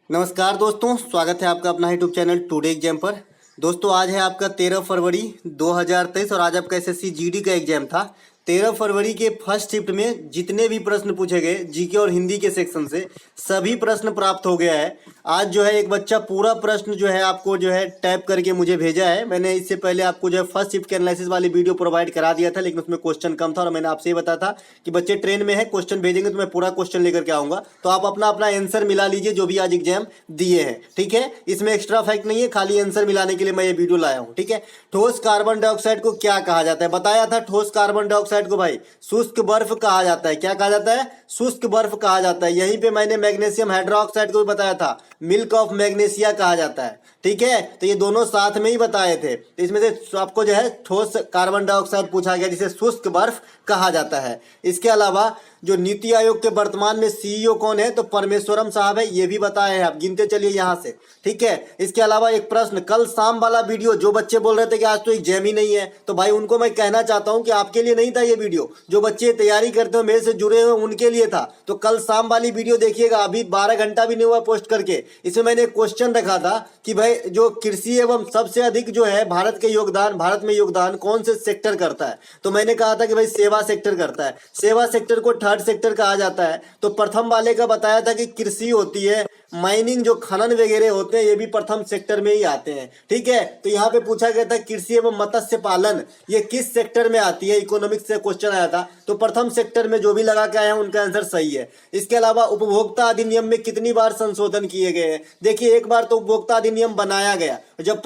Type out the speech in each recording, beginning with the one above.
नमस्कार दोस्तों, स्वागत है आपका अपना यूट्यूब चैनल टुडे एग्जाम पर। दोस्तों आज है आपका 13 फरवरी 2023 और आज आपका एसएससी जीडी का एग्जाम था। 13 फरवरी के फर्स्ट शिफ्ट में जितने भी प्रश्न पूछे गए जीके और हिंदी के सेक्शन से सभी प्रश्न प्राप्त हो गया है। आज जो है एक बच्चा पूरा प्रश्न जो है आपको जो है टाइप करके मुझे भेजा है। मैंने इससे पहले आपको जो है फर्स्ट शिफ्ट के एनालिसिस वाली वीडियो प्रोवाइड करा दिया था, लेकिन उसमें क्वेश्चन कम था और मैंने आपसे ये बताया था कि बच्चे ट्रेन में है, क्वेश्चन भेजेंगे तो मैं पूरा क्वेश्चन लेकर के आऊँगा, तो आप अपना अपना आंसर मिला लीजिए जो भी आज एग्जाम दिए हैं। ठीक है, इसमें एक्स्ट्रा फैक्ट नहीं है, खाली आंसर मिलाने के लिए मैं ये वीडियो लाया हूँ। ठीक है, ठोस कार्बन डाइऑक्साइड को क्या कहा जाता है? बताया था ठोस कार्बन डाइऑक्साइड को भाई शुष्क बर्फ कहा जाता है। क्या कहा जाता है? शुष्क बर्फ कहा जाता है। यहीं पे मैंने मैग्नीशियम हाइड्रोक्साइड को भी बताया था, मिल्क ऑफ मैग्नीशिया कहा जाता है। ठीक है, तो ये दोनों साथ में ही बताए थे। तो इसमें से आपको जो है ठोस कार्बन डाइऑक्साइड पूछा गया जिसे शुष्क बर्फ कहा जाता है। इसके अलावा जो नीति आयोग के वर्तमान में सीईओ कौन है? तो परमेश्वरम साहब है, ये भी बताए हैं, आप गिनते चलिए यहाँ से। ठीक है, इसके अलावा एक प्रश्न कल शाम वाला वीडियो, जो बच्चे बोल रहे थे कि आज तो एग्जाम ही नहीं है, तो भाई उनको मैं कहना चाहता हूँ कि आपके लिए नहीं था ये वीडियो, जो बच्चे तैयारी करते हो मेरे से जुड़े हुए उनके लिए था। तो कल शाम वाली वीडियो देखिएगा, अभी 12 घंटा भी नहीं हुआ पोस्ट करके। इसमें मैंने एक क्वेश्चन रखा था कि भाई जो कृषि एवं सबसे अधिक जो है भारत में योगदान कौन से सेक्टर करता है? तो मैंने कहा था कि भाई सेवा सेक्टर करता है। सेवा सेक्टर को थर्ड सेक्टर कहा जाता है। तो प्रथम वाले का बताया था कि कृषि होती है, माइनिंग जो खनन वगैरह होते हैं ये भी प्रथम सेक्टर में ही आते हैं। ठीक है, तो यहाँ पे पूछा गया था कृषि एवं मत्स्य पालन ये किस सेक्टर में आती है, इकोनॉमिक्स से क्वेश्चन आया था। तो प्रथम सेक्टर में जो भी लगा के आया उनका आंसर सही है। इसके अलावा उपभोक्ता अधिनियम में कितनी बार संशोधन किए गए हैं? देखिए, एक बार तो उपभोक्ता अधिनियम बनाया गया, जब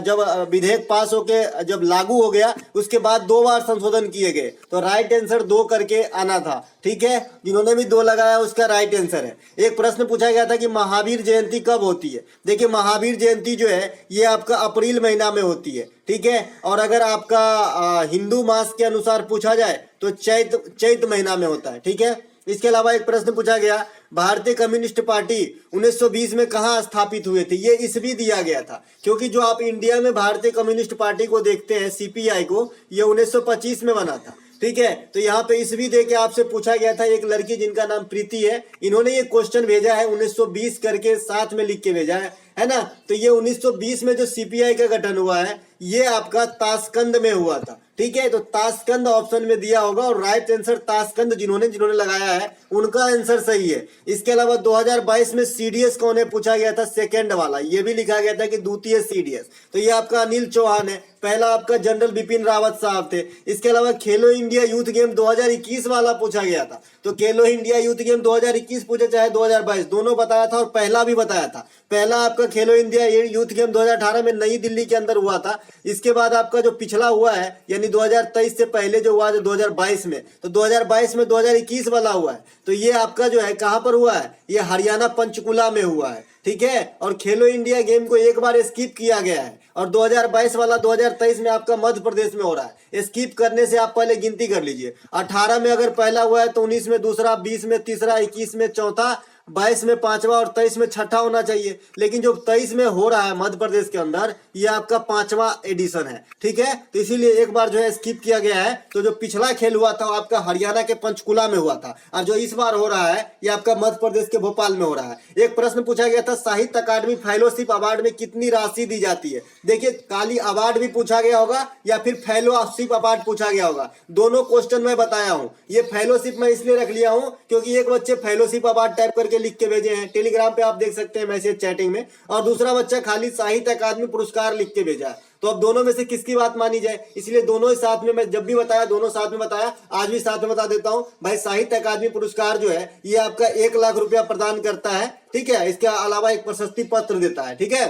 जब विधेयक पास होके जब लागू हो गया उसके बाद 2 बार संशोधन किए गए। तो राइट आंसर 2 करके आना था। ठीक है, जिन्होंने भी 2 लगाया उसका राइट आंसर है। एक प्रश्न पूछा गया था कि महावीर जयंती कब होती है? देखिए, महावीर जयंती जो है ये आपका अप्रैल महीना में होती है। ठीक है, और अगर आपका हिंदू मास के अनुसार पूछा जाए तो चैत महीना में होता है। ठीक है, इसके अलावा एक प्रश्न पूछा गया भारतीय कम्युनिस्ट पार्टी 1920 में कहाँ स्थापित हुए थे? ये ईस्वी दिया गया था, क्योंकि जो आप इंडिया में भारतीय कम्युनिस्ट पार्टी को देखते हैं सीपीआई को, ये 1925 में बना था। ठीक है, तो यहाँ पे ईस्वी दे के आपसे पूछा गया था। एक लड़की जिनका नाम प्रीति है, इन्होंने ये क्वेश्चन भेजा है 1920 करके साथ में लिख के भेजा है ना। तो ये 1920 में जो सीपीआई का गठन हुआ है ये आपका ताशकंद में हुआ था। ठीक है, तो ताशकंद ऑप्शन में दिया होगा और राइट आंसर ताशकंद जिन्होंने लगाया है उनका आंसर सही है। इसके अलावा 2022 में सीडीएस कौन है पूछा गया था, सेकंड वाला, ये भी लिखा गया था कि द्वितीय सीडीएस। तो ये आपका अनिल चौहान है, पहला आपका जनरल बिपिन रावत साहब थे। इसके अलावा खेलो इंडिया यूथ गेम 2021 वाला पूछा गया था। तो खेलो इंडिया यूथ गेम 2021 पूछे चाहे 2022, दोनों बताया था और पहला भी बताया था। पहला आपका खेलो इंडिया यूथ गेम 2018 में नई दिल्ली के अंदर हुआ था। इसके बाद आपका जो पिछला हुआ है यानी 2023 से पहले जो हुआ 2022 में, तो 2022 में 2021 वाला हुआ है। तो ये आपका जो है कहां पर हुआ है? ये हरियाणा पंचकुला में हुआ है। ठीक है, और खेलो इंडिया गेम को एक बार स्किप किया गया है और 2022 वाला 2023 में आपका मध्य प्रदेश में हो रहा है। स्किप करने से आप पहले गिनती कर लीजिए, 18 में अगर पहला हुआ है तो 19 में दूसरा, 20 में तीसरा, 21 में चौथा, 22 में पांचवा और 23 में छठा होना चाहिए। लेकिन जो 23 में हो रहा है मध्य प्रदेश के अंदर ये आपका 5वां एडिशन है। ठीक है, तो इसीलिए एक बार जो है स्किप किया गया है। तो जो पिछला खेल हुआ था वो आपका हरियाणा के पंचकुला में हुआ था और जो इस बार हो रहा है ये आपका मध्य प्रदेश के भोपाल में हो रहा है। एक प्रश्न पूछा गया था साहित्य अकादमी फेलोशिप अवार्ड में कितनी राशि दी जाती है? देखिए, खाली अवार्ड भी पूछा गया होगा या फिर फेलोशिप अवार्ड पूछा गया होगा, दोनों क्वेश्चन मैं बताया हूँ। ये फेलोशिप मैं इसलिए रख लिया हूँ क्योंकि एक बच्चे फेलोशिप अवार्ड टाइप करके लिख के भेजे हैं, टेलीग्राम पे आप देख सकते हैं मैसेज चैटिंग में, और दूसरा बच्चा खाली साहित्य अकादमी पुरस्कार लिख के भेजा है। तो अब दोनों में से किसकी बात मानी जाए? इसलिए दोनों ही साथ में, मैं जब भी बताया दोनों साथ में बताया, आज भी साथ में बता देता हूं भाई। साहित्य अकादमी पुरस्कार जो है ये आपका 1 लाख रुपया प्रदान करता है। ठीक है, इसके अलावा एक प्रशस्ति पत्र देता है। ठीक है,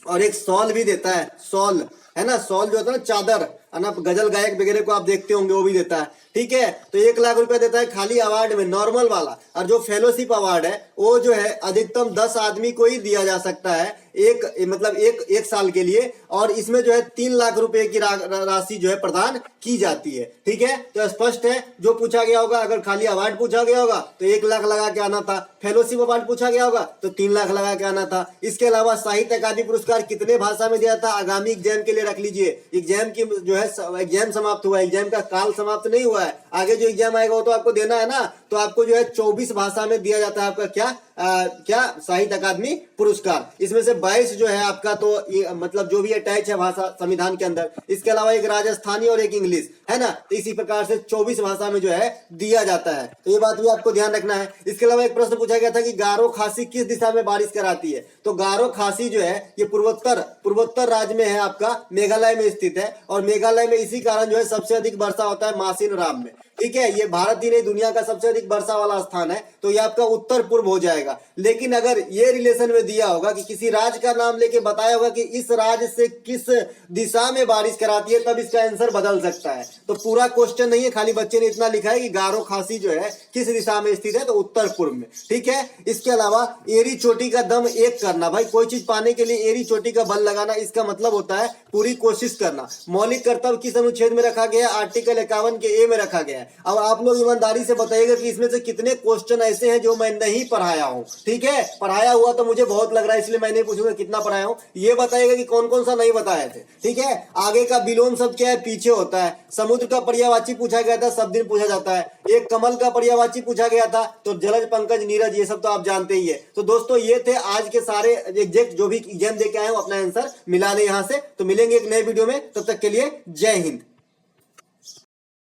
और एक सॉल भी देता है, सॉल है ना, सॉल जो होता है ना, चादर है ना, गजल गायक वगैरह को आप देखते होंगे वो भी देता है। ठीक है, तो 1 लाख रुपया देता है खाली अवार्ड में, नॉर्मल वाला। और जो फेलोशिप अवार्ड है वो जो है अधिकतम 10 आदमी को ही दिया जा सकता है, एक साल के लिए, और इसमें जो है 3 लाख रुपए की राशि जो है प्रदान की जाती है। ठीक है, तो स्पष्ट है। जो पूछा गया होगा, अगर खाली अवार्ड पूछा गया होगा तो 1 लाख लगा के आना था, फेलोशिप अवार्ड पूछा गया होगा तो 3 लाख लगा के आना था। इसके अलावा साहित्य अकादमी पुरस्कार कितने भाषा में दिया था? आगामी एग्जाम के लिए रख लीजिए, एग्जाम की जो है एग्जाम समाप्त हुआ है, एग्जाम का काल समाप्त नहीं हुआ है, आगे जो एग्जाम आएगा वो तो आपको देना है ना। तो आपको जो है 24 भाषा में दिया जाता है आपका क्या? क्या साहित्य अकादमी पुरस्कार। इसमें से 22 जो है आपका तो मतलब जो भी अटैच है भाषा संविधान के अंदर, इसके अलावा एक राजस्थानी और एक इंग्लिश है ना, तो इसी प्रकार से 24 भाषा में जो है दिया जाता है। तो ये बात भी आपको ध्यान रखना है। इसके अलावा एक प्रश्न पूछा गया था कि गारो खासी किस दिशा में बारिश कराती है। तो गारो खासी जो है ये पूर्वोत्तर राज्य में है, आपका मेघालय में स्थित है, और मेघालय में इसी कारण जो है सबसे अधिक वर्षा होता है मासिन राम में। ठीक है, ये भारत ही नहीं दुनिया का सबसे अधिक वर्षा वाला स्थान है, तो ये आपका उत्तर पूर्व हो जाएगा। लेकिन अगर ये रिलेशन में दिया होगा कि किसी राज्य का नाम लेके बताया होगा कि इस राज्य से किस दिशा में बारिश कराती है, तब इसका आंसर बदल सकता है। तो पूरा क्वेश्चन नहीं है, खाली बच्चे ने इतना लिखा है कि गारो खासी जो है किस दिशा में स्थित है, तो उत्तर पूर्व में। ठीक है, इसके अलावा एड़ी चोटी का दम एक करना। भाई कोई चीज पाने के लिए एड़ी चोटी का बल लगाना, इसका मतलब होता है पूरी कोशिश करना। मौलिक कर्तव्य किस अनुच्छेद में रखा गया? आर्टिकल 51 के ए में रखा गया है। अब आप लोग ईमानदारी से बताइएगा कि इसमें से कितने क्वेश्चन ऐसे हैं जो मैं नहीं पढ़ाया हूं। ठीक है, पढ़ाया हुआ तो मुझे बहुत लग रहा है, इसलिए मैं नहीं पूछूंगा कितना पढ़ाया हूं, ये बताइएगा कि कौन कौन सा नहीं बताए थे। ठीक है, आगे का विलोम शब्द क्या है? पीछे होता है। समुद्र का पर्यायवाची पूछा गया था, सब दिन पूछा जाता है। एक कमल का पर्यायवाची पूछा गया था, तो जलज, पंकज, नीरज, ये सब तो आप जानते ही है। तो दोस्तों ये थे आज के सारे एग्जैक्ट जो भी एग्जाम दे के आए हो, अपना आंसर मिला ले यहाँ से। तो मिलेंगे एक नए वीडियो में, तब तक के लिए जय हिंद।